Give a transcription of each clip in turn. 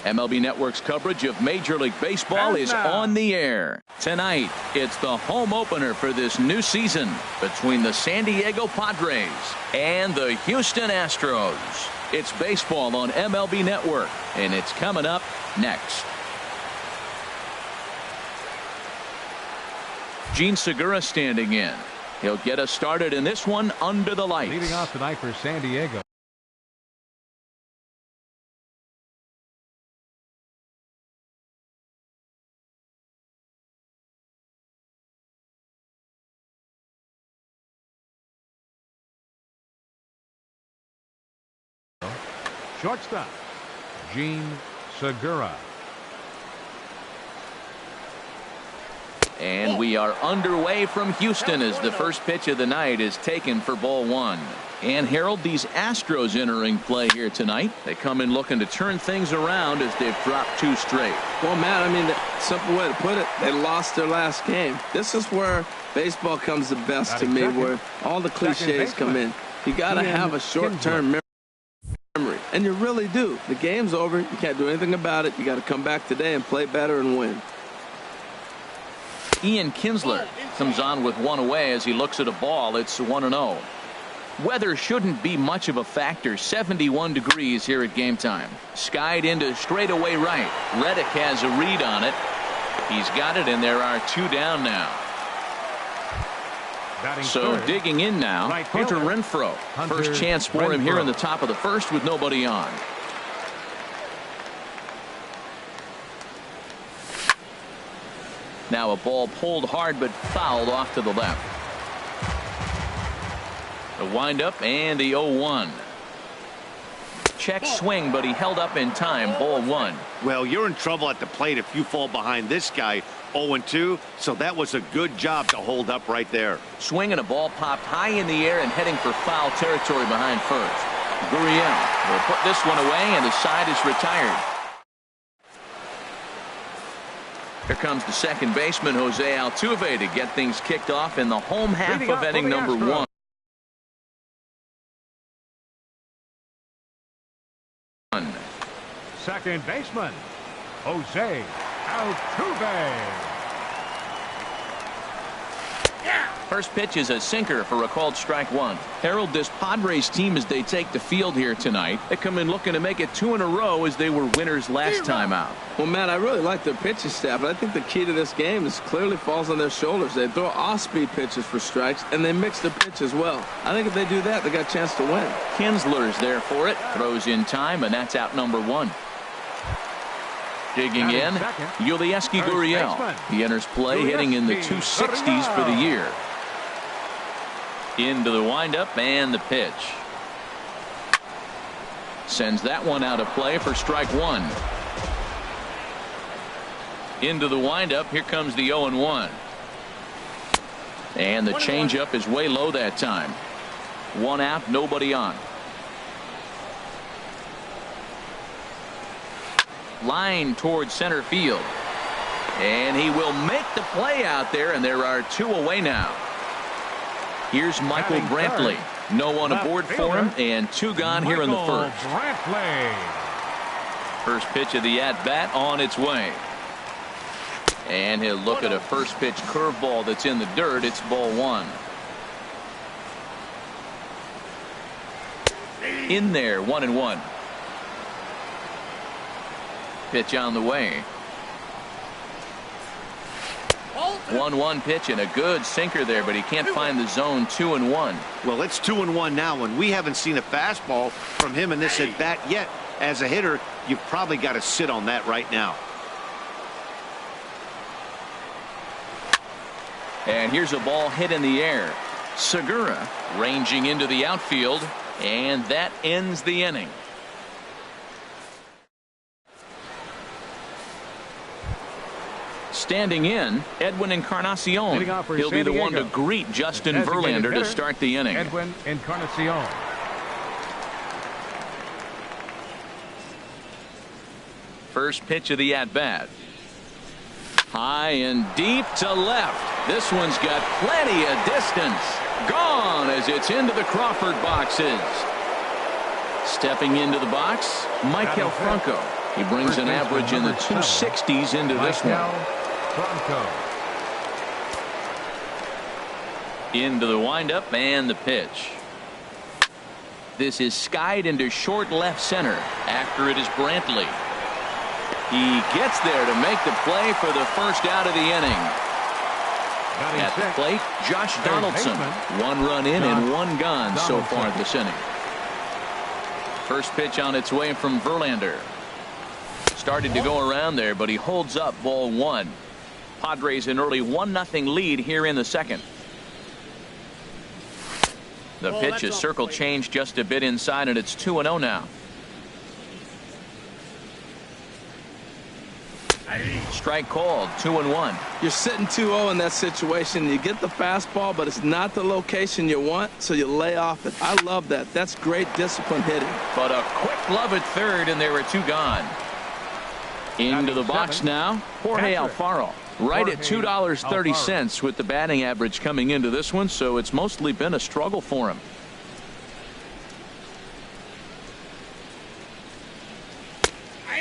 MLB Network's coverage of Major League Baseball is on the air. Tonight, it's the home opener for this new season between the San Diego Padres and the Houston Astros. It's baseball on MLB Network, and it's coming up next. Gene Segura standing in. He'll get us started in this one under the lights. Leading off tonight for San Diego. Shortstop, Gene Segura. And we are underway from Houston as the first pitch of the night is taken for ball one. And Harold, these Astros entering play here tonight. They come in looking to turn things around as they've dropped 2 straight. Well, Matt, I mean, the simple way to put it, they lost their last game. This is where baseball comes the best to me, where all the cliches come in. You got to have a short-term memory, and you really do. The game's over. You can't do anything about it. You got to come back today and play better and win. Ian Kinsler comes on with one away as he looks at a ball. It's 1-0. Weather shouldn't be much of a factor. 71 degrees here at game time. Skied into straightaway right. Reddick has a read on it. He's got it, and there are 2 down now. So digging in now, Hunter Renfroe. First chance for him here in the top of the first with nobody on. Now a ball pulled hard but fouled off to the left. The windup and the 0-1. Check swing, but he held up in time. Ball 1. Well, you're in trouble at the plate if you fall behind this guy. 0-2, so that was a good job to hold up right there. Swing and a ball popped high in the air and heading for foul territory behind first. Gurriel will put this one away, and the side is retired. Here comes the second baseman, Jose Altuve, to get things kicked off in the home half of inning number 1. Second baseman, Jose Altuve. First pitch is a sinker for a called strike 1. Harold, this Padres team, as they take the field here tonight, they come in looking to make it 2 in a row as they were winners last time out. Well, Matt, I really like their pitching staff, but I think the key to this game is clearly falls on their shoulders. They throw off-speed pitches for strikes, and they mix the pitch as well. I think if they do that, they got a chance to win. Kinsler's there for it. Throws in time, and that's out number 1. Digging in, Yulieski Gurriel. He enters play hitting in the 260s for the year. Into the windup and the pitch. Sends that one out of play for strike 1. Into the windup. Here comes the 0-1. And the changeup is way low that time. 1 out, nobody on. Line towards center field. And he will make the play out there, and there are 2 away now. Here's Michael Brantley. No one aboard for him, and 2 gone here in the first. First pitch of the at-bat on its way. And he'll look at a first pitch curveball that's in the dirt. It's ball 1. In there, 1-1. Pitch on the way. 1-1 pitch and a good sinker there, but he can't find the zone. 2-1. Well, it's 2-1 now, and we haven't seen a fastball from him in this at bat yet. As a hitter, you've probably got to sit on that right now. And here's a ball hit in the air. Segura ranging into the outfield, and that ends the inning. Standing in, Edwin Encarnacion. He'll be the one to greet Justin Verlander to start the inning. Edwin Encarnacion. First pitch of the at-bat. High and deep to left. This one's got plenty of distance. Gone as it's into the Crawford boxes. Stepping into the box, Maikel Franco. He brings an average in the 260s into this one. Into the windup and the pitch. This is skied into short left center. After it is Brantley. He gets there to make the play for the first out of the inning. At the plate, Josh Donaldson. 1 run in and 1 gone so far this inning. First pitch on its way from Verlander. Started to go around there, but he holds up ball 1. Padres an early 1-0 lead here in the second. The pitch is circle changed just a bit inside, and it's 2-0 now. Strike called. 2-1. You're sitting 2-0 in that situation. You get the fastball, but it's not the location you want, so you lay off it. I love that. That's great discipline hitting. But a quick glove at third, and there were 2 gone. Into the box now, Jorge Alfaro. Right at $2.30 with the batting average coming into this one, so it's mostly been a struggle for him.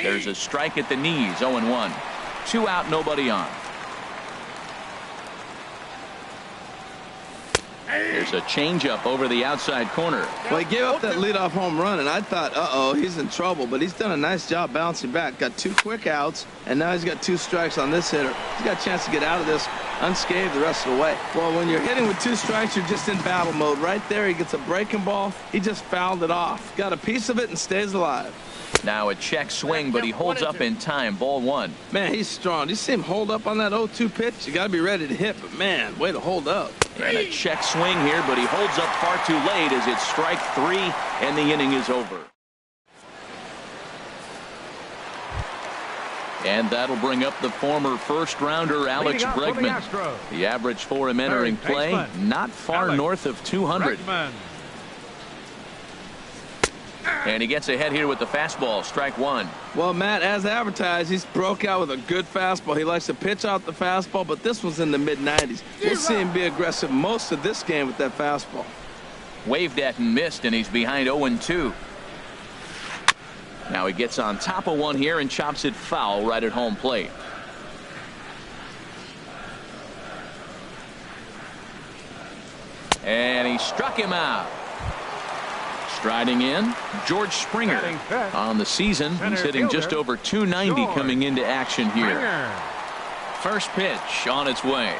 There's a strike at the knees. 0-1. 2 out, nobody on. There's a changeup over the outside corner. Well, he gave up that leadoff home run, and I thought, uh-oh, he's in trouble. But he's done a nice job bouncing back. Got 2 quick outs, and now he's got 2 strikes on this hitter. He's got a chance to get out of this unscathed the rest of the way. Well, when you're hitting with 2 strikes, you're just in battle mode. Right there, he gets a breaking ball. He just fouled it off. Got a piece of it and stays alive. Now a check swing, but he holds up in time. Ball 1. Man, he's strong. You see him hold up on that 0-2 pitch? You got to be ready to hit, but man, way to hold up. And a check swing here, but he holds up far too late as it's strike 3, and the inning is over. And that'll bring up the former first-rounder Alex Bregman. The average for him entering play, not far north of 200. And he gets ahead here with the fastball. Strike 1. Well, Matt, as advertised, he's broke out with a good fastball. He likes to pitch out the fastball, but this one's in the mid-90s. We'll see him be aggressive most of this game with that fastball. Waved at and missed, and he's behind 0-2. Now he gets on top of one here and chops it foul right at home plate. And he struck him out. Striding in, George Springer. On the season, he's hitting just over 290 coming into action here. First pitch on its way.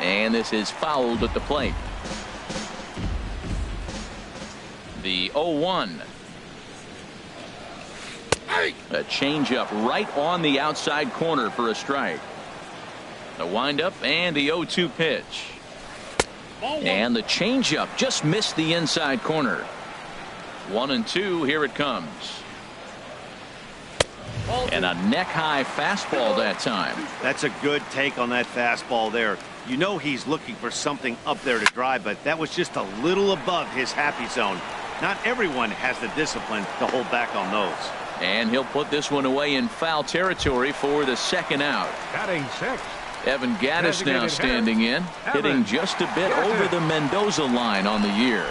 And this is fouled at the plate. The 0-1. A changeup right on the outside corner for a strike. The windup and the 0-2 pitch. And the changeup just missed the inside corner. 1-2. Here it comes. And a neck-high fastball that time. That's a good take on that fastball there. You know he's looking for something up there to drive, but that was just a little above his happy zone. Not everyone has the discipline to hold back on those. And he'll put this one away in foul territory for the second out. Batting 6. Evan Gattis now standing in, hitting just a bit over the Mendoza line on the year.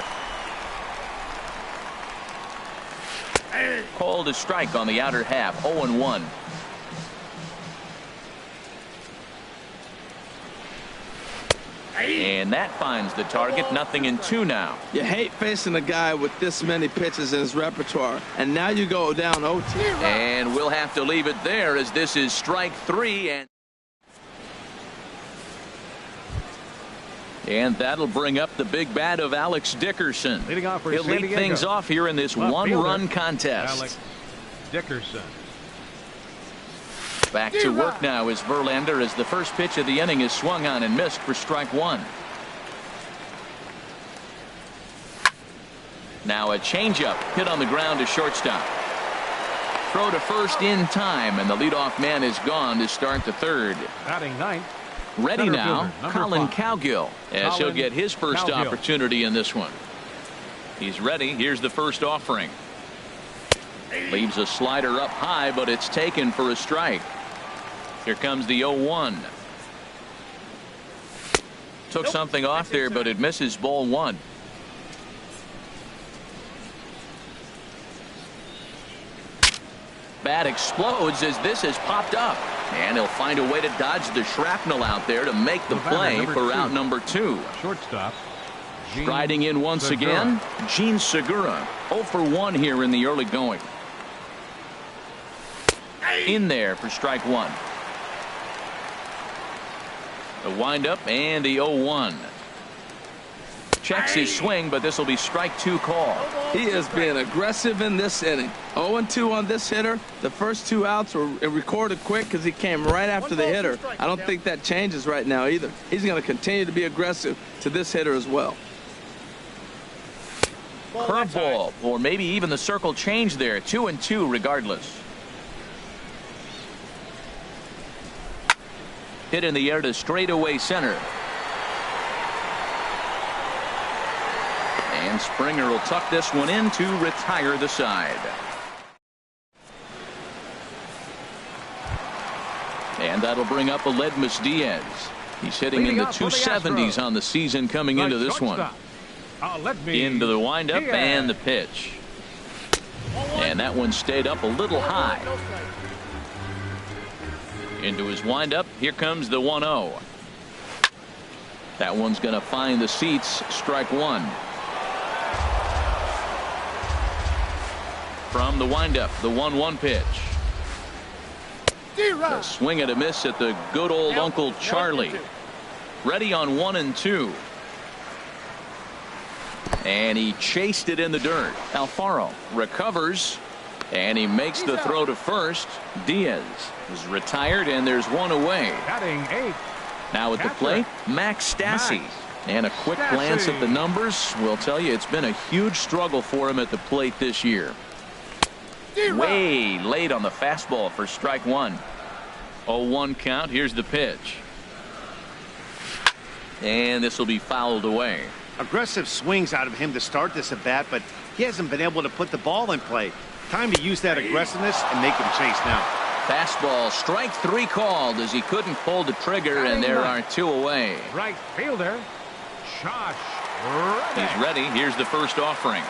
Called a strike on the outer half. 0-1. And that finds the target. 0-2 now. You hate facing a guy with this many pitches in his repertoire, and now you go down 0-2. And we'll have to leave it there as this is strike 3. And that'll bring up the big bat of Alex Dickerson. He'll lead things off here in this one-run contest. Alex Dickerson. Back to work now is Verlander as the first pitch of the inning is swung on and missed for strike 1. Now a changeup hit on the ground to shortstop. Throw to first in time, and the leadoff man is gone to start the third. Batting 9th. Ready now, Colin 5. Cowgill, as he'll get his first opportunity in this one. He's ready. Here's the first offering. Leaves a slider up high, but it's taken for a strike. Here comes the 0-1. Took something off there, but it misses. Ball 1. bat explodes as this has popped up. And he'll find a way to dodge the shrapnel out there to make the play for out number 2. Shortstop. Striding in once again, Gene Segura. 0 for 1 here in the early going. In there for strike 1. The windup and the 0-1. Checks his swing, but this will be strike 2 call. He is being aggressive in this inning. 0-2 on this hitter. The first 2 outs were recorded quick because he came right after the hitter. I don't think that changes right now either. He's going to continue to be aggressive to this hitter as well. Curveball, or maybe even the circle change there. 2-2 regardless. Hit in the air to straightaway center. And Springer will tuck this one in to retire the side. And that'll bring up Aledmys Diaz. He's hitting in the 270s on the season coming into this one. Into the windup and the pitch. And that one stayed up a little high. Into his windup. Here comes the 1-0. That one's going to find the seats. Strike 1. From the windup, the 1-1 pitch. A swing and a miss at the good old Uncle Charlie. Ready on 1-2. And he chased it in the dirt. Alfaro recovers. And he makes the throw to first. Diaz is retired, and there's one away. Now at the plate, Max Stassi. And a quick glance at the numbers will tell you it's been a huge struggle for him at the plate this year. Way late on the fastball for strike 1. 0-1 count. Here's the pitch. And this will be fouled away. Aggressive swings out of him to start this at bat, but he hasn't been able to put the ball in play. Time to use that aggressiveness and make him chase now. Fastball, strike 3 called as he couldn't pull the trigger, and there are 2 away. Right fielder, Josh Reddick. He's ready. Here's the first offering.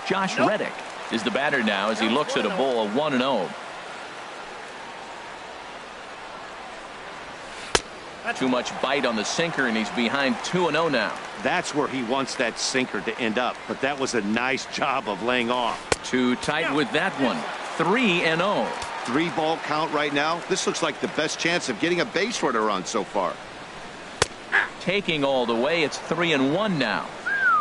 Josh Reddick is the batter now as he looks at a ball of 1-0. Too much bite on the sinker, and he's behind 2-0 now. That's where he wants that sinker to end up, but that was a nice job of laying off. Too tight with that one. 3-0. 3-ball count right now. This looks like the best chance of getting a base runner run so far. Taking all the way, it's 3-1 now.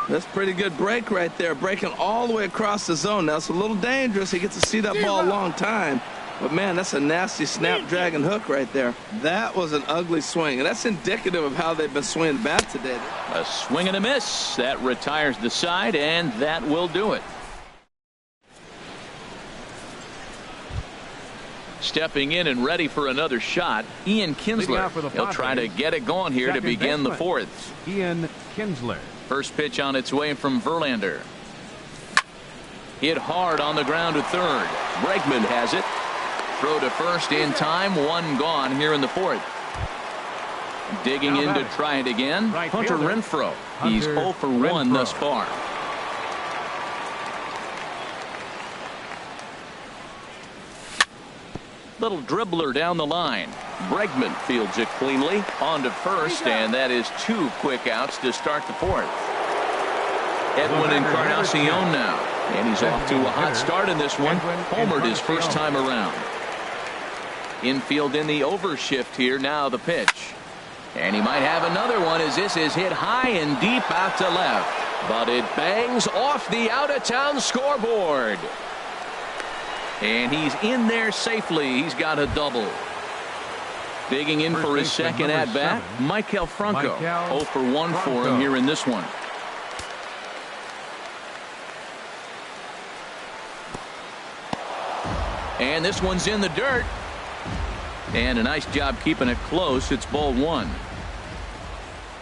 That's pretty good break right there, breaking all the way across the zone. Now it's a little dangerous. He gets to see that ball a long time. But, man, that's a nasty snapdragon hook right there. That was an ugly swing, and that's indicative of how they've been swinging the bat today. A swing and a miss. That retires the side, and that will do it. Stepping in and ready for another shot, Ian Kinsler. He'll try to get it going here to begin the 4th. Ian Kinsler. First pitch on its way from Verlander. Hit hard on the ground to third. Bregman has it. Throw to first in time. 1 gone here in the 4th. Digging in to try it again. Hunter Renfroe. He's 0 for 1 thus far. Little dribbler down the line. Bregman fields it cleanly. On to first, and that is 2 quick outs to start the 4th. Edwin Encarnacion now. And he's off to a hot start in this one. Homered his first time around. Infield in the overshift here. Now the pitch. And he might have another one as this is hit high and deep out to left. But it bangs off the out-of-town scoreboard. And he's in there safely. He's got a double. Digging in for his second at-bat, Maikel Franco. 0 for 1 for him here in this one. And this one's in the dirt. And a nice job keeping it close. It's ball 1.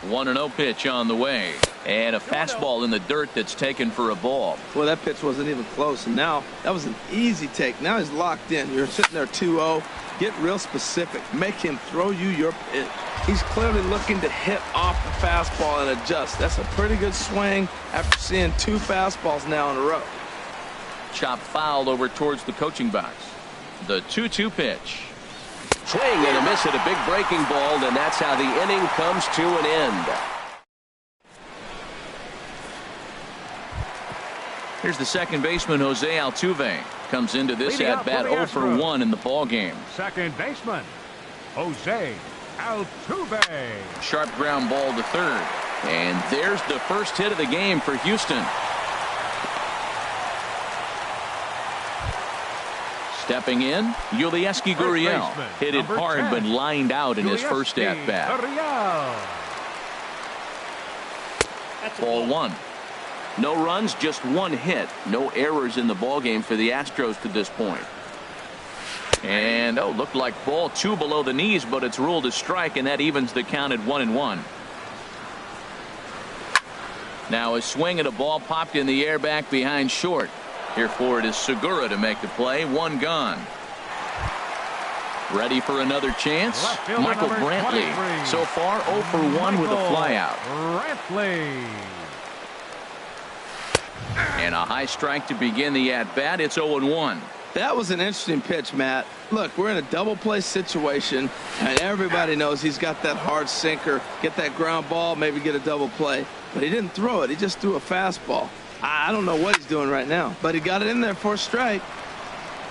1-0 pitch on the way. And a fastball in the dirt that's taken for a ball. Well, that pitch wasn't even close. And now that was an easy take. Now he's locked in. You're sitting there 2-0. Get real specific. Make him throw you your pitch. He's clearly looking to hit off the fastball and adjust. That's a pretty good swing after seeing 2 fastballs now in a row. Chop foul over towards the coaching box. The 2-2 pitch. Swing and a miss at a big breaking ball, and that's how the inning comes to an end. Here's the second baseman, Jose Altuve. Comes into this at-bat 0 for 1 in the ball game. Second baseman, Jose Altuve. Sharp ground ball to third. And there's the first hit of the game for Houston. Stepping in, Yulieski Gurriel. Hit it hard 10. but lined out in his first at-bat. Ball 1. No runs, just one hit. No errors in the ballgame for the Astros to this point. And, looked like ball 2 below the knees, but it's ruled a strike, and that evens the count at 1-1. Now a swing and a ball popped in the air back behind short. Here for it is Segura to make the play. 1 gone. Ready for another chance? Michael Brantley. 23. So far 0 for 1 with a flyout. Brantley. And a high strike to begin the at-bat. It's 0-1. That was an interesting pitch, Matt. Look, we're in a double play situation, and everybody knows he's got that hard sinker. Get that ground ball, maybe get a double play. But he didn't throw it. He just threw a fastball. I don't know what he's doing right now, but he got it in there for a strike.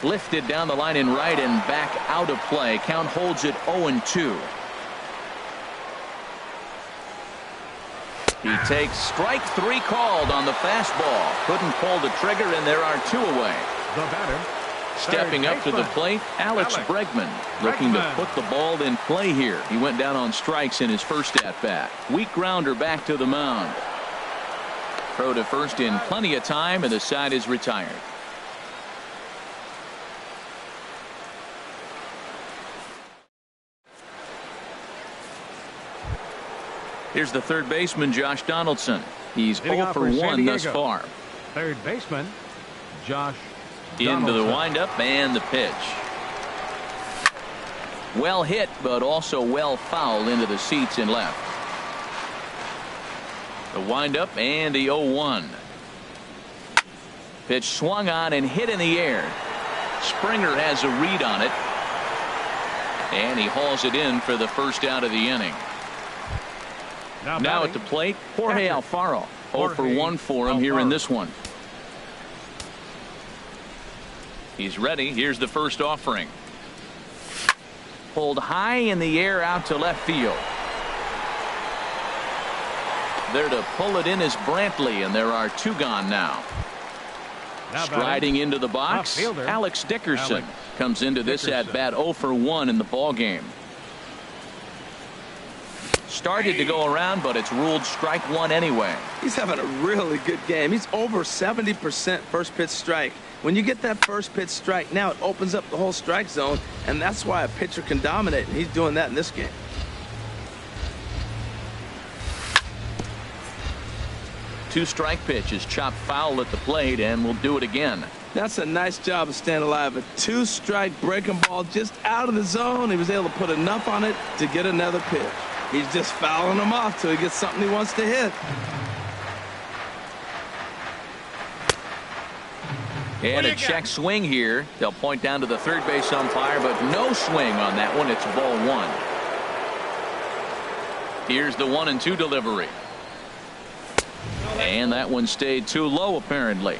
Lifted down the line in right and back out of play. Count holds it 0-2. He takes strike 3 called on the fastball. Couldn't pull the trigger, and there are 2 away. The batter. Stepping up to the plate, Alex Bregman, looking to put the ball in play here. He went down on strikes in his first at-bat. Weak grounder back to the mound. Throw to first in plenty of time, and the side is retired. Here's the third baseman, Josh Donaldson. He's 0 for 1 thus far. Third baseman, Josh Into the windup and the pitch. Well hit, but also well fouled into the seats in left. The windup and the 0-1. Pitch swung on and hit in the air. Springer has a read on it. And he hauls it in for the first out of the inning. Now at the plate, Jorge Alfaro. 0 for 1 for him here in this one. He's ready. Here's the first offering. Pulled high in the air out to left field. There to pull it in is Brantley, and there are 2 gone now. Striding into the box, Alex Dickerson comes into this at-bat 0 for 1 in the ballgame. Started to go around, but it's ruled strike 1 anyway. He's having a really good game. He's over 70% first pitch strike. When you get that first pitch strike, now it opens up the whole strike zone, and that's why a pitcher can dominate, and he's doing that in this game. Two-strike pitch is chopped foul at the plate, and we'll do it again. That's a nice job of staying alive. A 2-strike breaking ball just out of the zone. He was able to put enough on it to get another pitch. He's just fouling them off till he gets something he wants to hit. And a check swing here. They'll point down to the third base umpire, but no swing on that one. It's ball 1. Here's the 1-2 delivery. And that one stayed too low, apparently.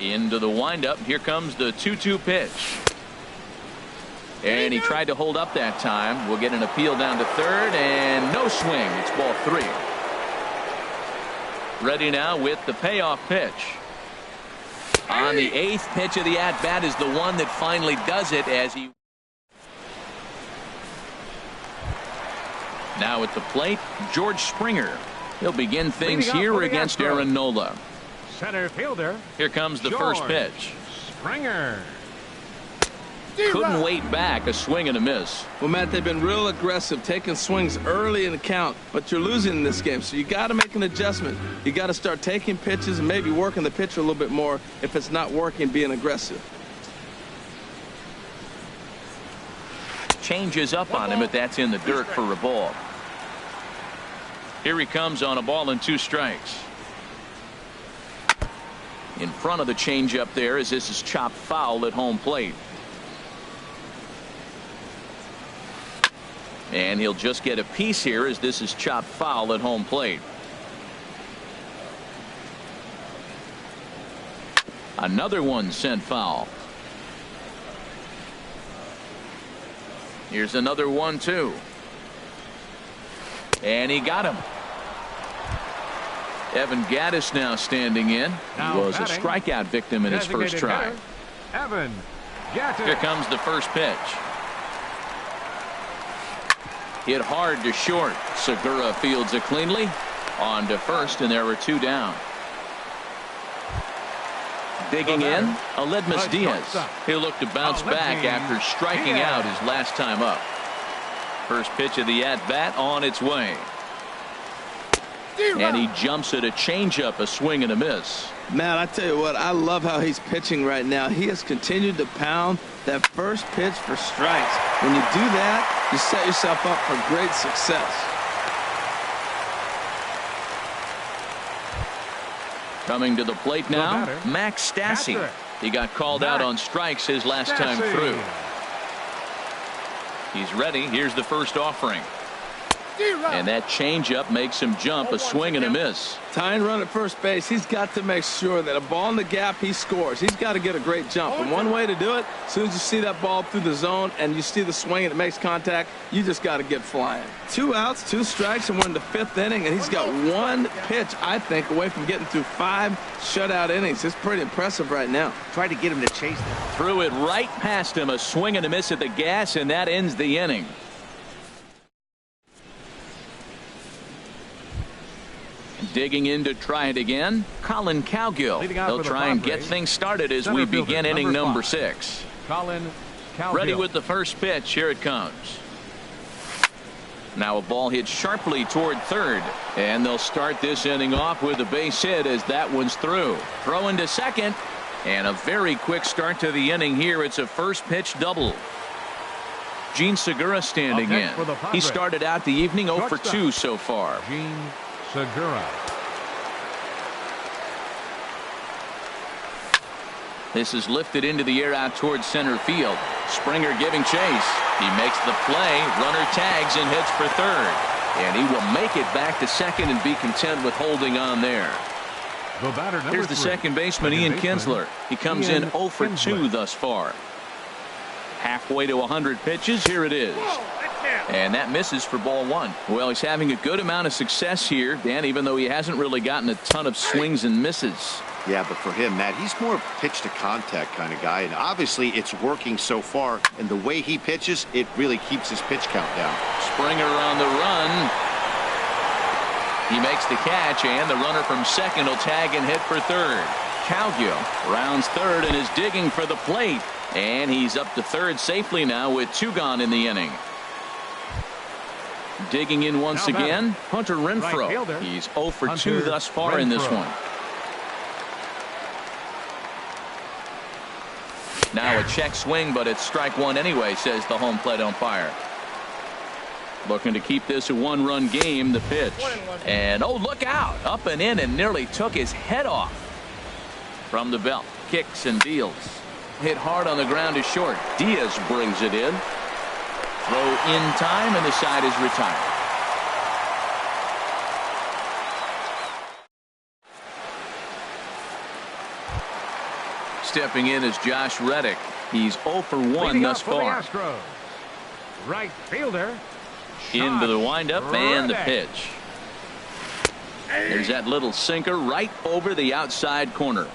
Into the windup. Here comes the 2-2 pitch. And he tried to hold up that time. We'll get an appeal down to third, and no swing. It's ball 3. Ready now with the payoff pitch. On the 8th pitch of the at-bat is the one that finally does it as he... Now at the plate, George Springer. He'll begin things here against Aaron Nola. Center fielder. Here comes the first pitch. Springer. Couldn't wait back. A swing and a miss. Well, Matt, they've been real aggressive, taking swings early in the count, but you're losing in this game, so you got to make an adjustment. You got to start taking pitches and maybe working the pitcher a little bit more if it's not working, being aggressive. Changes up on him, but that's in the dirt for a ball. Here he comes on a ball and 2 strikes. in front of the changeup there as this is chopped foul at home plate. And he'll just get a piece here as this is chopped foul at home plate. Another one sent foul. Here's another 1-2. And he got him. Evan Gaddis now standing in. He was a strikeout victim in his first try. Evan Gaddis. Here comes the first pitch. Hit hard to short. Segura fields it cleanly. On to first, and there were 2 down. Digging in, Aledmus Diaz. He'll look to bounce back after striking out his last time up. First pitch of the at-bat on its way. And he jumps at a changeup, a swing and a miss. Matt, I tell you what, I love how he's pitching right now. He has continued to pound that first pitch for strikes. When you do that, you set yourself up for great success. Coming to the plate now, Max Stassi. He got called out on strikes his last time through. He's ready. Here's the first offering. And that changeup makes him jump, a swing and a miss. Tying run at first base, he's got to make sure that a ball in the gap he scores. He's got to get a great jump. And one way to do it, as soon as you see that ball through the zone and you see the swing and it makes contact, you just got to get flying. 2 outs, 2 strikes, and we're in the 5th inning, and he's got 1 pitch, I think, away from getting through 5 shutout innings. It's pretty impressive right now. Try to get him to chase that. Threw it right past him, a swing and a miss at the gas, and that ends the inning. Digging in to try it again, Colin Cowgill. He'll try and get things started as we begin inning number 6. Colin Cowgill. Ready with the first pitch. Here it comes. Now a ball hit sharply toward third, and they'll start this inning off with a base hit as that one's through. Throw into second, and a very quick start to the inning here. It's a first pitch double. Gene Segura standing in. He started out the evening 0 for 2 so far. Gene Segura. This is lifted into the air out towards center field. Springer giving chase. He makes the play. Runner tags and hits for third. And he will make it back to second and be content with holding on there. Here's the second baseman, Ian Kinsler. He comes in 0 for 2 thus far. Halfway to 100 pitches. Here it is. And that misses for ball 1. Well, he's having a good amount of success here, Dan, even though he hasn't really gotten a ton of swings and misses. Yeah, but for him, Matt, he's more of a pitch to contact kind of guy, and obviously it's working so far, and the way he pitches, it really keeps his pitch count down. Springer on the run. He makes the catch, and the runner from second will tag and hit for third. Cowgill rounds third and is digging for the plate, and he's up to third safely now with 2 gone in the inning. Digging in once again, Hunter Renfroe. He's 0 for 2 thus far in this one. Now a check swing, but it's strike 1 anyway, says the home plate umpire. Looking to keep this a 1-run game. The pitch. And oh, look out. Up and in and nearly took his head off. From the belt. Kicks and deals. Hit hard on the ground to short. Diaz brings it in. Throw in time, and the side is retired. Stepping in is Josh Reddick. He's 0 for 1 thus far. Right fielder. Into the windup and the pitch. There's that little sinker right over the outside corner.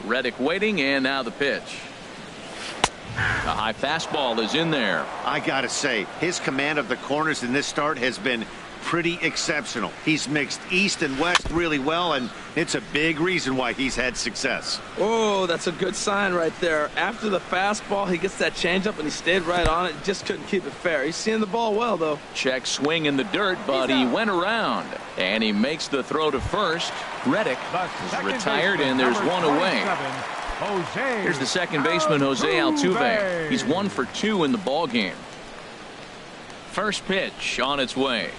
Reddick waiting, and now the pitch. A high fastball is in there. I gotta say, his command of the corners in this start has been pretty exceptional. He's mixed east and west really well, and it's a big reason why he's had success. Oh, that's a good sign right there. After the fastball, he gets that changeup, and he stayed right on it. Just couldn't keep it fair. He's seeing the ball well, though. Check swing in the dirt, but he went around, and he makes the throw to first. Reddick is retired, and there's 1 away. Here's the second baseman, Jose Altuve. He's 1 for 2 in the ball game. First pitch on its way.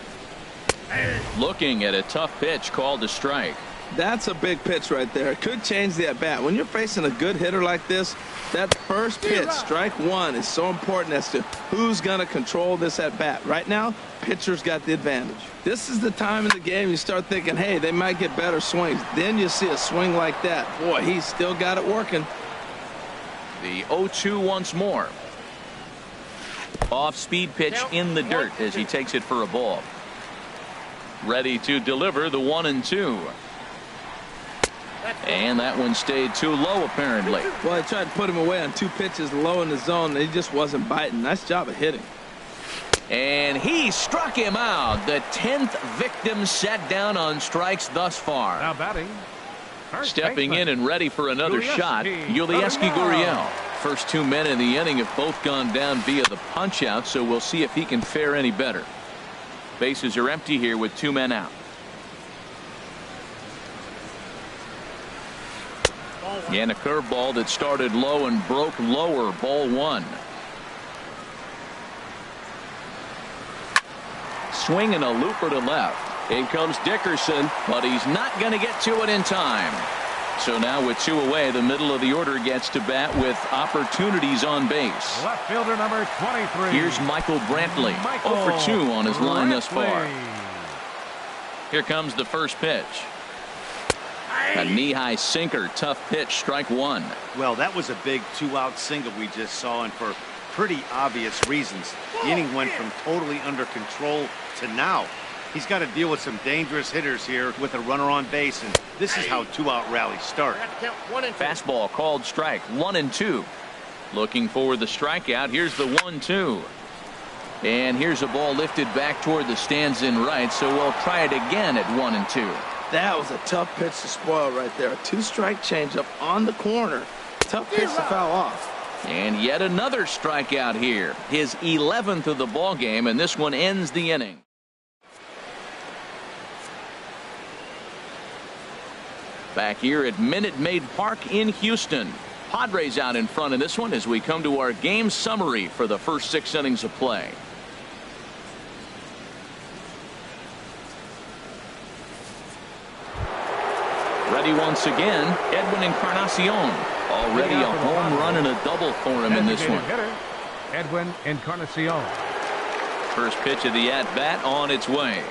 Looking at a tough pitch called a strike. That's a big pitch right there. It could change the at-bat. When you're facing a good hitter like this, that first pitch, strike one, is so important as to who's going to control this at-bat. Right now, pitcher's got the advantage. This is the time in the game you start thinking, hey, they might get better swings. Then you see a swing like that. Boy, he's still got it working. The 0-2 once more. Off-speed pitch in the dirt as he takes it for a ball. Ready to deliver the 1-2. And that one stayed too low, apparently. Well, they tried to put him away on 2 pitches low in the zone, and he just wasn't biting. Nice job of hitting. And he struck him out. The 10th victim set down on strikes thus far. Now batting. Stepping in and ready for another shot, Yulieski Gurriel. First 2 men in the inning have both gone down via the punch-out, so we'll see if he can fare any better. Bases are empty here with 2 men out. And a curveball that started low and broke lower. Ball 1. Swing and a looper to left. In comes Dickerson, but he's not going to get to it in time. So now with 2 away, the middle of the order gets to bat with opportunities on base. Left fielder number 23. Here's Michael Brantley. 0 for 2 on his line thus far. Here comes the first pitch. A knee-high sinker, tough pitch, strike 1. Well, that was a big 2-out single we just saw, and for pretty obvious reasons. The inning went from totally under control to now. He's got to deal with some dangerous hitters here with a runner on base, and this is how 2-out rallies start. Fastball called strike, 1-2. Looking for the strikeout. Here's the 1-2. And here's a ball lifted back toward the stands in right, so we'll try it again at 1-2. That was a tough pitch to spoil right there. A 2-strike changeup on the corner. Tough pitch to foul off. And yet another strikeout here. His 11th of the ball game, and this one ends the inning. Back here at Minute Maid Park in Houston. Padres out in front of this one as we come to our game summary for the first 6 innings of play. Ready once again, Edwin Encarnacion. Already a home run and a double for him in this one. Edwin Encarnacion. First pitch of the at-bat on its way.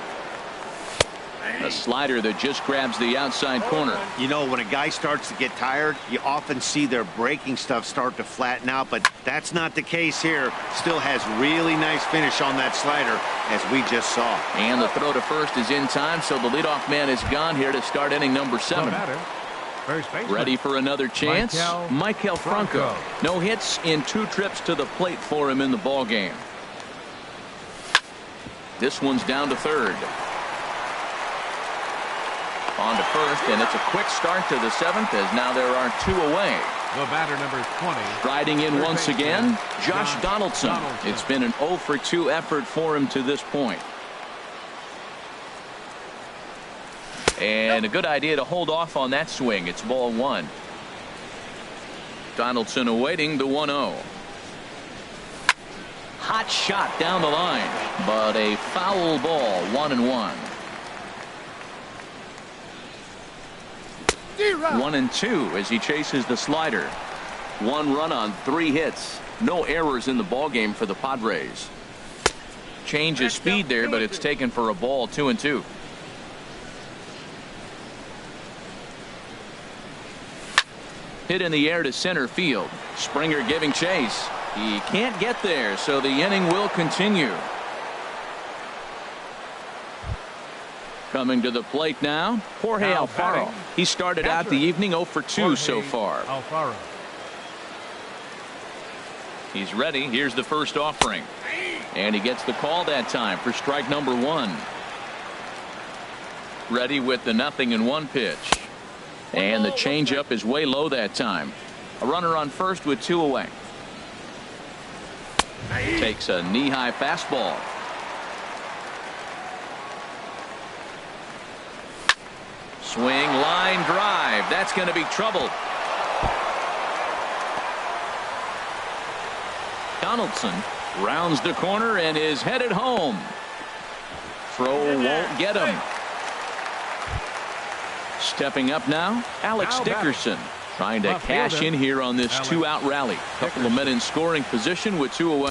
A slider that just grabs the outside corner. You know, when a guy starts to get tired, you often see their breaking stuff start to flatten out, but that's not the case here. Still has really nice finish on that slider, as we just saw. And the throw to first is in time, so the leadoff man is gone here to start inning number 7. Ready for another chance? Maikel Franco. No hits in 2 trips to the plate for him in the ball game. This one's down to third. On to first, and it's a quick start to the 7th as now there are 2 away. The batter number 20. Riding in once again, Josh Donaldson. It's been an 0 for 2 effort for him to this point. And a good idea to hold off on that swing. It's ball 1. Donaldson awaiting the 1-0. Hot shot down the line, but a foul ball, 1-1. 1-2 as he chases the slider. 1 run on 3 hits. No errors in the ball game for the Padres. Change of speed there, but it's taken for a ball. 2-2. Hit in the air to center field. Springer giving chase. He can't get there, so the inning will continue. Coming to the plate now, Jorge Alfaro. He started out the evening 0 for 2 so far. Alfaro. He's ready. Here's the first offering. And he gets the call that time for strike number 1. Ready with the 0-1 pitch. And the changeup is way low that time. A runner on first with 2 away. Takes a knee-high fastball. Swing, line drive. That's going to be trouble. Donaldson rounds the corner and is headed home. Throw won't get him. Stepping up now, Alex Dickerson, trying to cash in here on this two-out rally. Couple of men in scoring position with 2 away.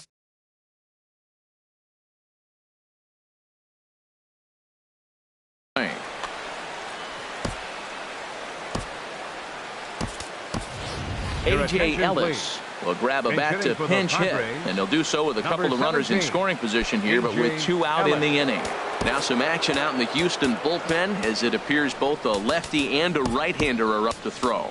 A.J. Ellis will grab a bat to pinch hit, and he'll do so with a couple of runners in scoring position here, but with 2 out in the inning. Now some action out in the Houston bullpen, as it appears both a lefty and a right-hander are up to throw.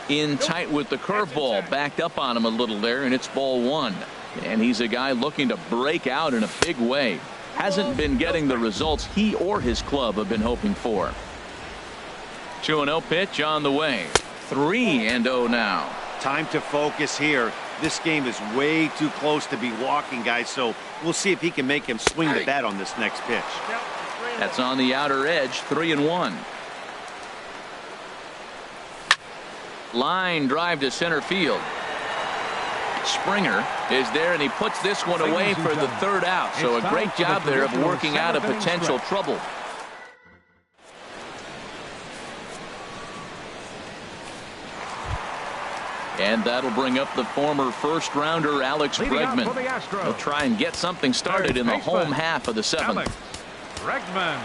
In tight with the curveball, backed up on him a little there, and it's ball 1. And he's a guy looking to break out in a big way. Hasn't been getting the results he or his club have been hoping for. 2-0 pitch on the way. 3-0 now. Time to focus here. This game is way too close to be walking, guys, so we'll see if he can make him swing the bat on this next pitch. That's on the outer edge. 3-1. Line drive to center field. Springer is there, and he puts this one away for the 3rd out. So a great job there of working out a potential trouble. And that'll bring up the former first-rounder Alex Bregman. He'll try and get something started in the home half of the 7th. Alex Bregman.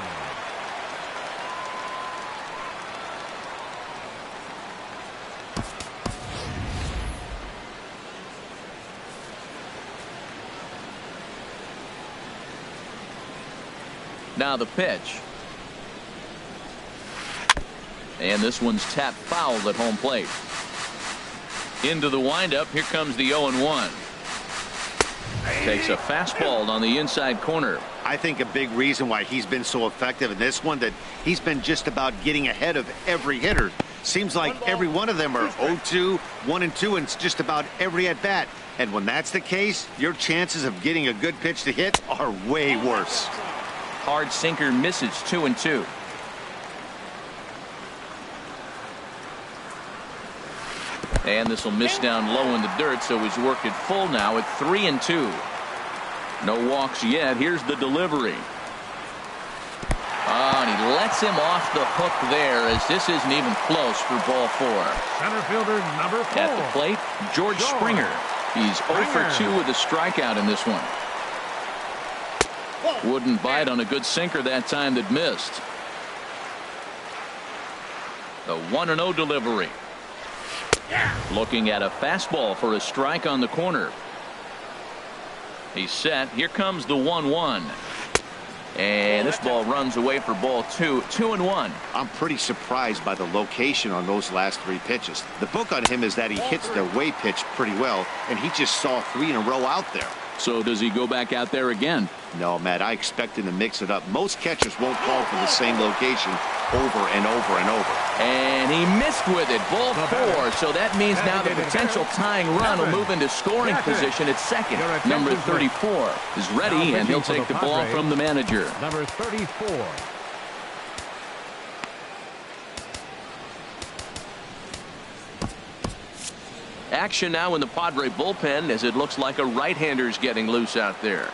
Now the pitch. And this one's tapped foul at home plate. Into the windup. Here comes the 0-1. Takes a fastball on the inside corner. I think a big reason why he's been so effective in this one, that he's been just about getting ahead of every hitter. Seems like every one of them are 0-2, 1-2, and it's just about every at bat. And when that's the case, your chances of getting a good pitch to hit are way worse. Hard sinker misses. 2-2. And this will miss down low in the dirt, so he's worked it full now at 3-2. No walks yet. Here's the delivery. And he lets him off the hook there, as this isn't even close for ball 4. Center fielder number 4. At the plate, George Springer. He's 0 for 2 with a strikeout in this one. Wouldn't bite on a good sinker that time that missed. The 1-0 delivery. Looking at a fastball for a strike on the corner. He's set. Here comes the 1-1. And this ball runs away for ball 2. 2-1. I'm pretty surprised by the location on those last 3 pitches. The book on him is that he hits the way pitch pretty well, and he just saw 3 in a row out there. So does he go back out there again? No, Matt, I expect him to mix it up. Most catchers won't call for the same location over and over and over. And he missed with it. Ball 4. So that means now the potential tying run will move into scoring position at second. Number 34 is ready, and he'll take the ball from the manager. Number 34. Action now in the Padre bullpen, as it looks like a right-hander's getting loose out there.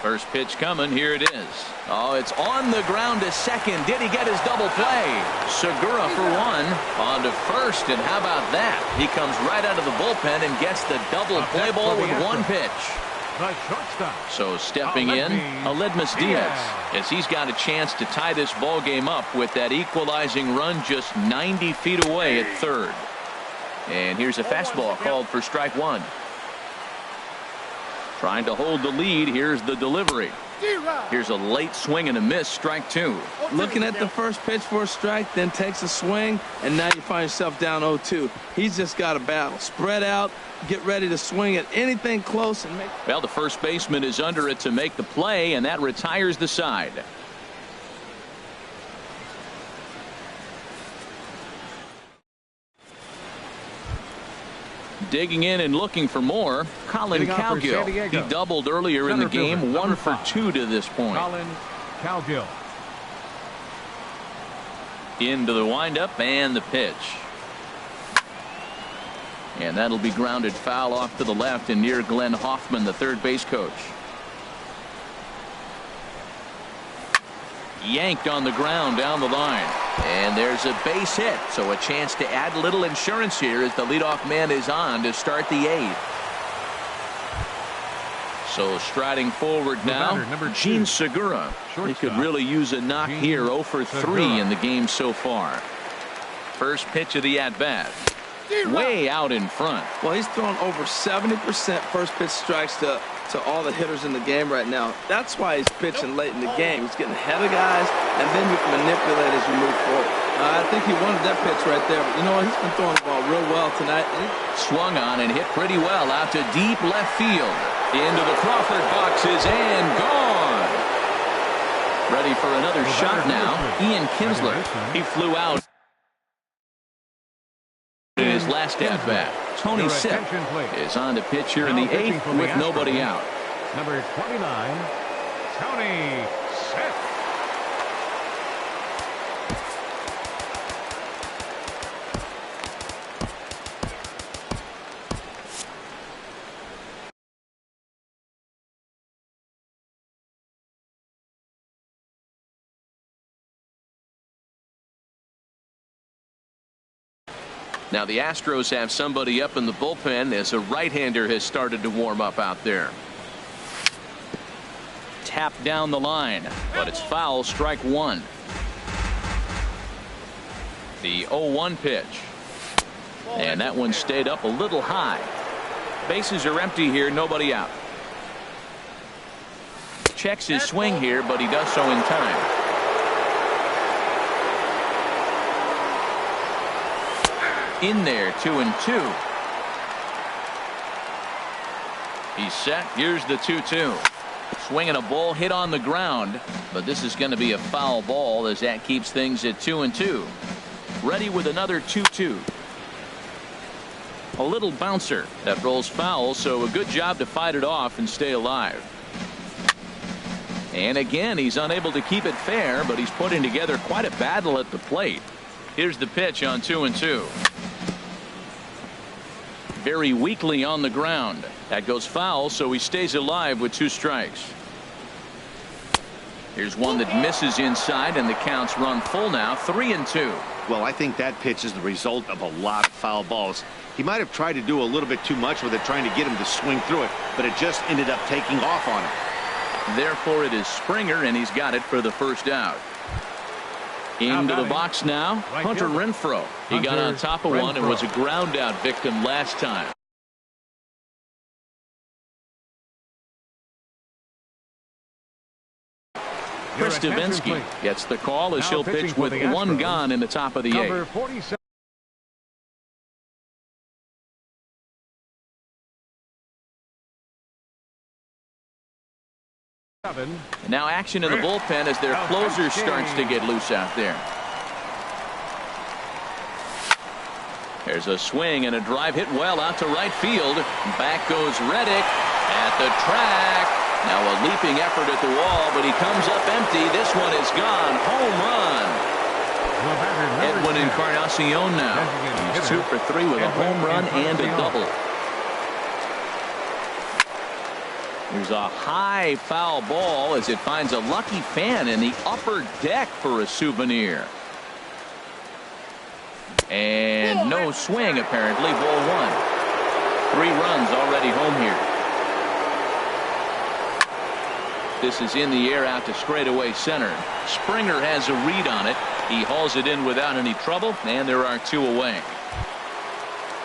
First pitch coming. Here it is. Oh, it's on the ground to second. Did he get his double play? Segura for 1. On to first, and how about that? He comes right out of the bullpen and gets the double play ball with 1 pitch. The shortstop. So stepping in, Aledmus Diaz, as he's got a chance to tie this ball game up with that equalizing run just 90 feet away at third. And here's a fastball called for strike 1. Trying to hold the lead. Here's the delivery. Here's a late swing and a miss. Strike 2. Looking at the first pitch for a strike, then takes a swing, and now you find yourself down 0-2. He's just got a battle. Spread out, get ready to swing at anything close. And make. Well, the first baseman is under it to make the play, and that retires the side. Digging in and looking for more, Colin Cowgill. He doubled earlier in the game, 1 for 2 to this point. Colin Cowgill. Into the windup and the pitch. And that'll be grounded foul off to the left and near Glenn Hoffman, the third base coach. Yanked on the ground down the line. And there's a base hit. So a chance to add a little insurance here as the leadoff man is on to start the eighth. So striding forward now, Gene Segura. He could really use a knock here. 0 for 3 in the game so far. First pitch of the at-bat. Way out in front. Well, he's thrown over 70% first pitch strikes to all the hitters in the game right now. That's why he's pitching late in the game. He's getting ahead of guys, and then you can manipulate as you move forward. I think he wanted that pitch right there. But you know what? He's been throwing the ball real well tonight. Swung on and hit pretty well out to deep left field. Into the Crawford boxes and gone. Ready for another shot now. Ian Kinsler. He flew out in his last at bat. Tony Sipp is on to pitch here in the eighth with nobody out. Number 29, Tony Sipp. Now the Astros have somebody up in the bullpen as a right-hander has started to warm up out there. Tap down the line, but it's foul. Strike one. The 0-1 pitch. And that one stayed up a little high. Bases are empty here. Nobody out. Checks his swing here, but he does so in time. In there, 2-2. He's set. Here's the 2-2. Swinging a ball hit on the ground, but this is going to be a foul ball as that keeps things at 2-2. Ready with another 2-2. A little bouncer that rolls foul, so a good job to fight it off and stay alive. And again, he's unable to keep it fair, but he's putting together quite a battle at the plate. Here's the pitch on 2-2. Very weakly on the ground. That goes foul, so he stays alive with 2 strikes. Here's one that misses inside, and the counts run full now. 3-2. Well, I think that pitch is the result of a lot of foul balls. He might have tried to do a little bit too much with it, trying to get him to swing through it, but it just ended up taking off on him. Therefore, it is Springer, and he's got it for the first out. Into the box now, Hunter Renfroe. He got on top of one and was a ground out victim last time. Chris Davinsky gets the call as he'll pitch with 1 gone in the top of the 8th. Now action in the bullpen as their closer starts to get loose out there. There's a swing and a drive hit well out to right field. Back goes Reddick at the track. Now a leaping effort at the wall, but he comes up empty. This one is gone. Home run. Edwin Encarnacion now. He's 2 for 3 with a home run and a double. There's a high foul ball as it finds a lucky fan in the upper deck for a souvenir. And no swing apparently. Ball 1. 3 runs already home here. This is in the air out to straightaway center. Springer has a read on it. He hauls it in without any trouble, and there are 2 away.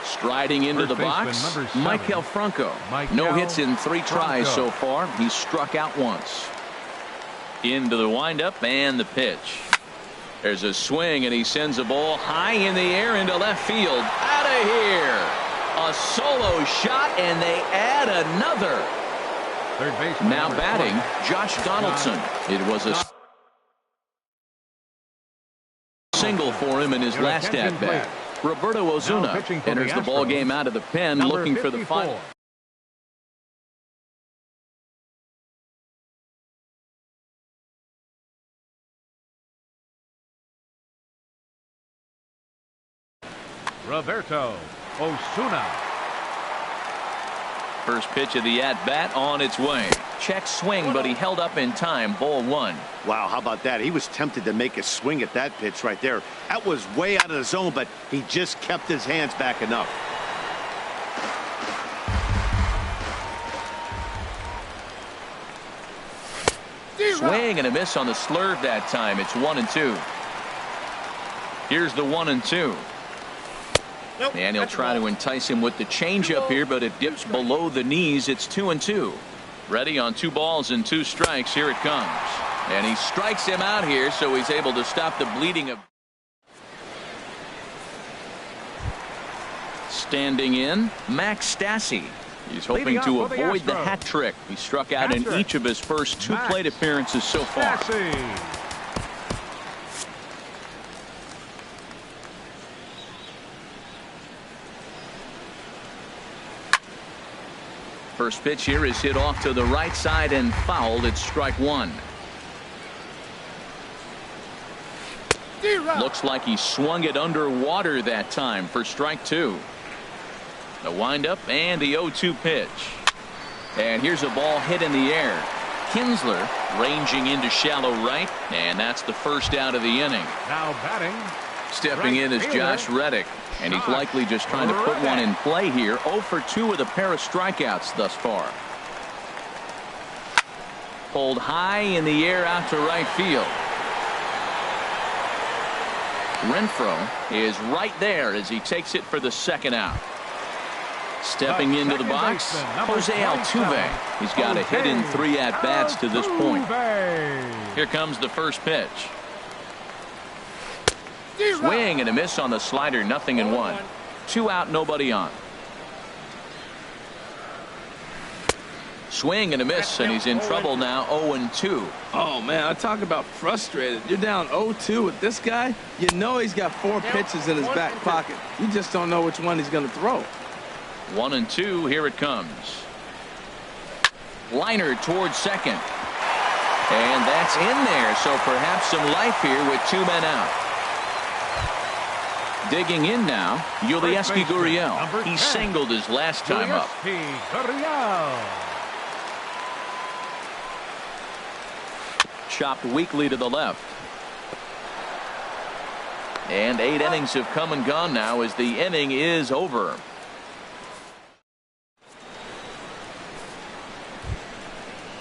Striding into the box, Maikel Franco. No hits in 3 tries so far. He's struck out once. Into the windup and the pitch. There's a swing, and he sends a ball high in the air into left field. Out of here. A solo shot, and they add another. Now batting, Josh Donaldson. It was a single for him in his last at-bat. Roberto Osuna enters the ball game out of the pen looking for the final. Roberto Osuna. First pitch of the at-bat on its way. Check swing, but he held up in time. Ball one. Wow, how about that? He was tempted to make a swing at that pitch right there. That was way out of the zone, but he just kept his hands back enough. Swing and a miss on the slurve that time. It's 1-2. Here's the 1-2. And he'll try to entice him with the changeup here, but it dips below the knees. It's 2-2. Ready on 2 balls and 2 strikes. Here it comes. And he strikes him out here, so he's able to stop the bleeding of. Standing in, Max Stassi. He's hoping to avoid the hat trick. He struck out in each of his first 2 plate appearances so far. First pitch here is hit off to the right side and fouled. It's strike 1. Looks like he swung it underwater that time for strike 2. The windup and the 0-2 pitch. And here's a ball hit in the air. Kinsler ranging into shallow right, and that's the first out of the inning. Now batting. Stepping in is Josh Reddick, and he's likely just trying to put one in play here. 0 for 2 with a pair of strikeouts thus far. Pulled high in the air out to right field. Renfroe is right there as he takes it for the second out. Stepping into the box, Jose Altuve. He's got a hit in 3 at-bats to this point. Here comes the first pitch. Swing and a miss on the slider. 0-1. 2 out, nobody on. Swing and a miss, and he's in trouble now. 0-2. Oh man, I talk about frustrated. You're down 0-2 with this guy. You know he's got 4 pitches in his back pocket. You just don't know which one he's going to throw. 1-2. Here it comes. Liner towards second, and that's in there. So perhaps some life here with 2 men out. Digging in now, Yulieski Gurriel. He singled his last time up. Chopped weakly to the left. And 8 innings have come and gone now as the inning is over.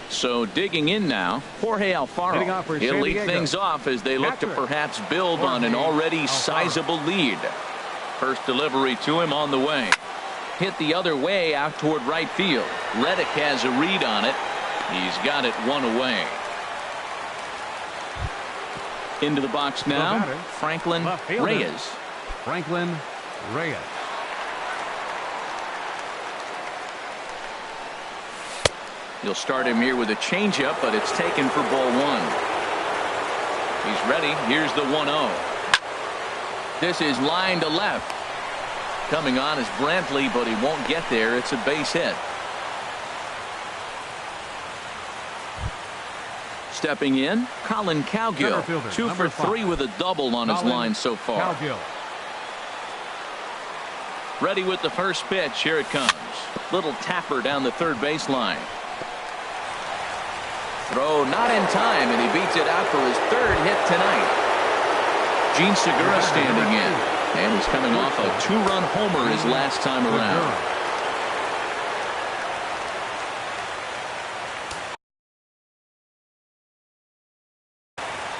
So digging in now, Jorge Alfaro. He'll lead things off as they look to perhaps build on an already sizable lead. First delivery to him on the way. Hit the other way out toward right field. Reddick has a read on it. He's got it 1 away. Into the box now, Franklin Reyes. Franklin Reyes. You'll start him here with a changeup, but it's taken for ball 1. He's ready. Here's the 1-0. This is line to left. Coming on is Brantley, but he won't get there. It's a base hit. Stepping in, Colin Cowgill. 2 for 3 with a double on his line so far. Ready with the first pitch. Here it comes. Little tapper down the third baseline. Throw not in time, and he beats it out for his 3rd hit tonight. Gene Segura standing in, and he's coming off a 2-run homer his last time around.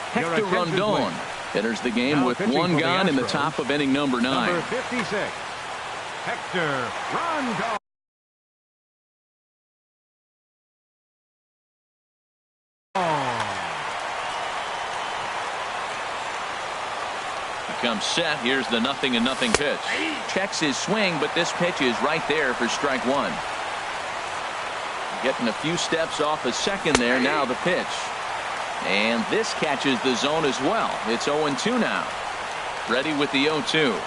Hector Rondon enters the game with 1 gone in the top of inning number 9. Number 56, Hector Rondon. Comes set. Here's the 0-0 pitch. Checks his swing, but this pitch is right there for strike 1. Getting a few steps off a second there. Now the pitch. And this catches the zone as well. It's 0-2 now. Ready with the 0-2.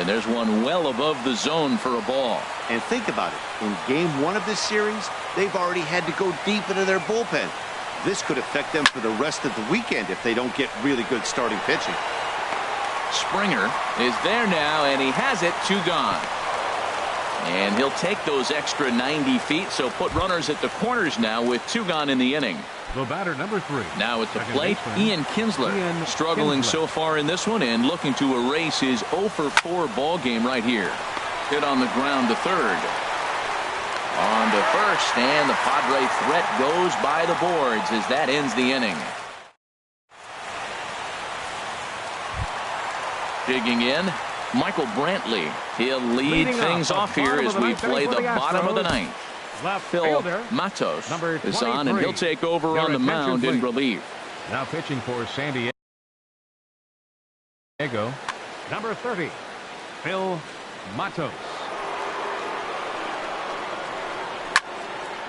And there's one well above the zone for a ball. And think about it. In game 1 of this series, they've already had to go deep into their bullpen. This could affect them for the rest of the weekend if they don't get really good starting pitching. Springer is there now, and he has it. 2 gone. And he'll take those extra 90 feet, so put runners at the corners now with 2 gone in the inning. The batter, number 3. Now at the Second plate, baseman, Ian Kinsler, struggling so far in this one and looking to erase his 0 for 4 ball game right here. Hit on the ground to third. On to first, and the Padre threat goes by the boards as that ends the inning. Digging in, Michael Brantley. He'll lead things off here as we play the bottom of the ninth. Phil Matos is on, and he'll take over on the mound in relief. Now pitching for San Diego, number 30, Phil Matos.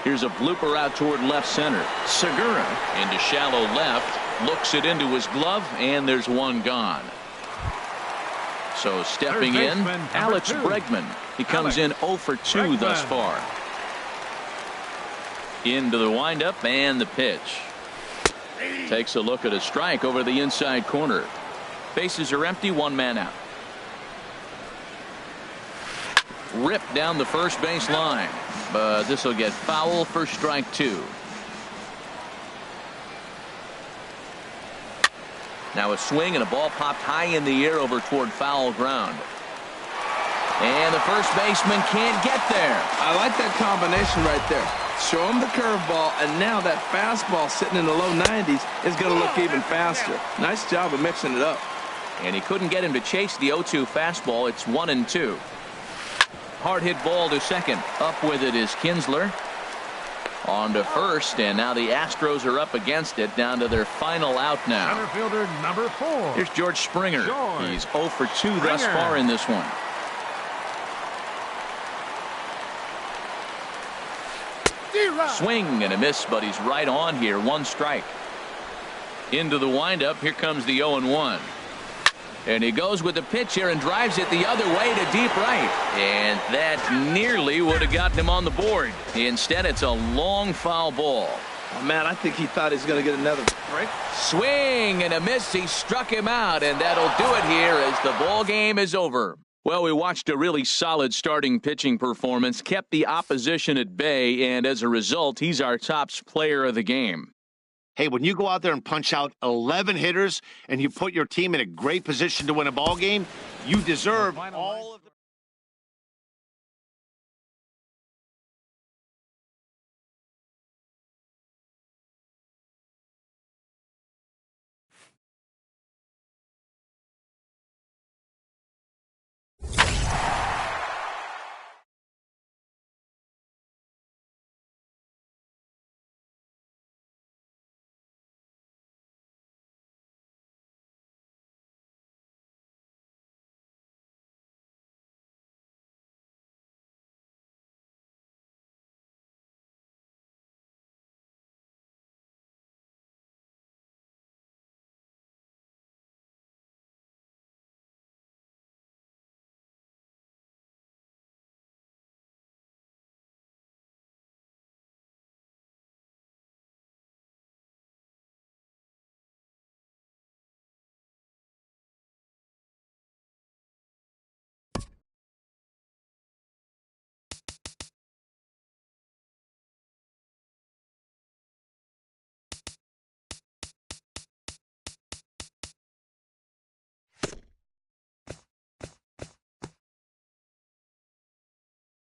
Here's a blooper out toward left center. Segura into shallow left, looks it into his glove, and there's 1 gone. So stepping in, Alex Bregman. He comes in 0 for 2 thus far. Into the windup and the pitch. Takes a look at a strike over the inside corner. Bases are empty, 1 man out. Ripped down the first base line, but this will get foul for strike 2. Now a swing and a ball popped high in the air over toward foul ground. And the first baseman can't get there. I like that combination right there. Show him the curveball, and now that fastball sitting in the low 90s is going to look even faster. Nice job of mixing it up. And he couldn't get him to chase the 0-2 fastball. It's 1-2. Hard hit ball to second. Up with it is Kinsler. On to first, and now the Astros are up against it, down to their final out now. Center fielder, number 4. Here's George Springer. He's 0 for 2 thus far in this one. Swing and a miss, but he's right on here. 1 strike. Into the windup. Here comes the 0-1. And he goes with the pitch here and drives it the other way to deep right. And that nearly would have gotten him on the board. Instead, it's a long foul ball. Oh, man, I think he thought he was going to get another break. Swing and a miss. He struck him out, and that'll do it here as the ball game is over. Well, we watched a really solid starting pitching performance, kept the opposition at bay, and as a result, he's our top player of the game. Hey, when you go out there and punch out 11 hitters and you put your team in a great position to win a ball game, you deserve all of the